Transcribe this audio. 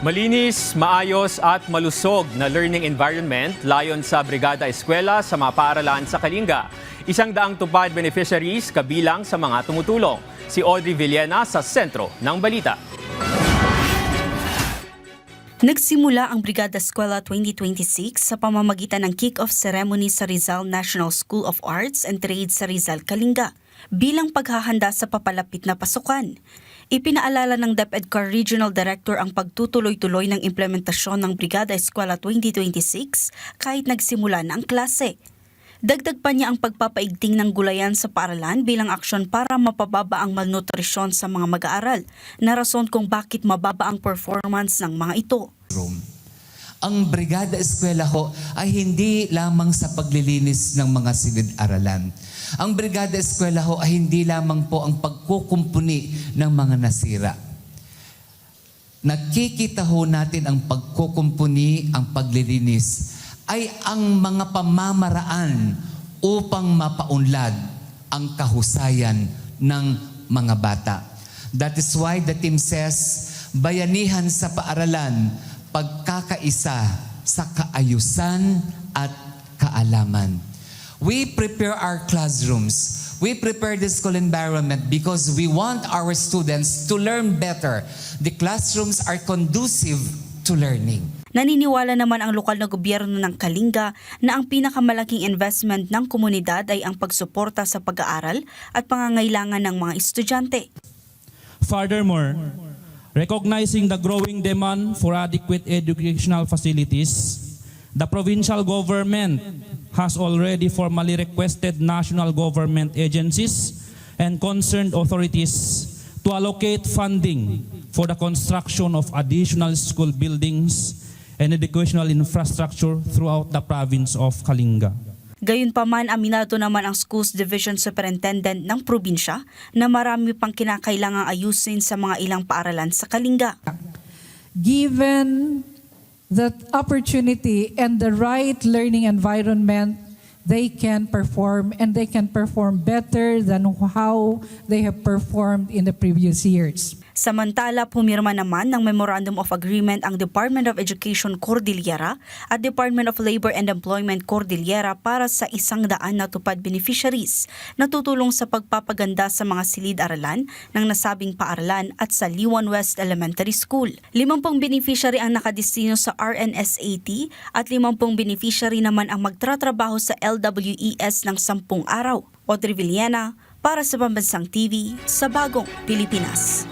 Malinis, maayos at malusog na learning environment layon sa Brigada Eskwela sa mga paaralan sa Kalinga. 100 tupad beneficiaries kabilang sa mga tumutulong. Si Audrey Villena sa sentro ng balita. Nagsimula ang Brigada Eskwela 2026 sa pamamagitan ng kick-off ceremony sa Rizal National School of Arts and Trades sa Rizal, Kalinga bilang paghahanda sa papalapit na pasukan. Ipinaalala ng DepEdCar Regional Director ang pagtutuloy-tuloy ng implementasyon ng Brigada Eskwela 2026 kahit nagsimula na ang klase. Dagdag pa niya ang pagpapaigting ng gulayan sa paaralan bilang aksyon para mapababa ang malnutrisyon sa mga mag-aaral, na rason kung bakit mababa ang performance ng mga ito. Ang Brigada Eskwela ho ay hindi lamang sa paglilinis ng mga silid-aralan. Ang Brigada Eskwela ho ay hindi lamang po ang pagkukumpuni ng mga nasira. Nakikita ho natin ang pagkukumpuni, ang paglilinis ay ang mga pamamaraan upang mapaunlad ang kahusayan ng mga bata. That is why the team says, bayanihan sa paaralan, pagkakaisa sa kaayusan at kaalaman. We prepare our classrooms. We prepare the school environment because we want our students to learn better. The classrooms are conducive to learning. Naniniwala naman ang lokal na gobyerno ng Kalinga na ang pinakamalaking investment ng komunidad ay ang pagsuporta sa pag-aaral at pangangailangan ng mga estudyante. Furthermore, recognizing the growing demand for adequate educational facilities, the provincial government has already formally requested national government agencies and concerned authorities to allocate funding for the construction of additional school buildings and educational infrastructure throughout the province of Kalinga. Gayunpaman, aminado naman ang Schools Division Superintendent ng probinsya na marami pang kinakailangang ayusin sa mga ilang paaralan sa Kalinga. Given that opportunity and the right learning environment, they can perform, and they can perform better than how they have performed in the previous years. Samantala, pumirma naman ng Memorandum of Agreement ang Department of Education Cordillera at Department of Labor and Employment Cordillera para sa 100 na tupad beneficiaries na tutulong sa pagpapaganda sa mga silid-aralan ng nasabing paaralan at sa Liwan West Elementary School. 50 beneficiary ang nakadestino sa RNSAT at 50 beneficiary naman ang magtratrabaho sa LWES ng 10 araw. Audrey Villena para sa Pambansang TV sa Bagong Pilipinas.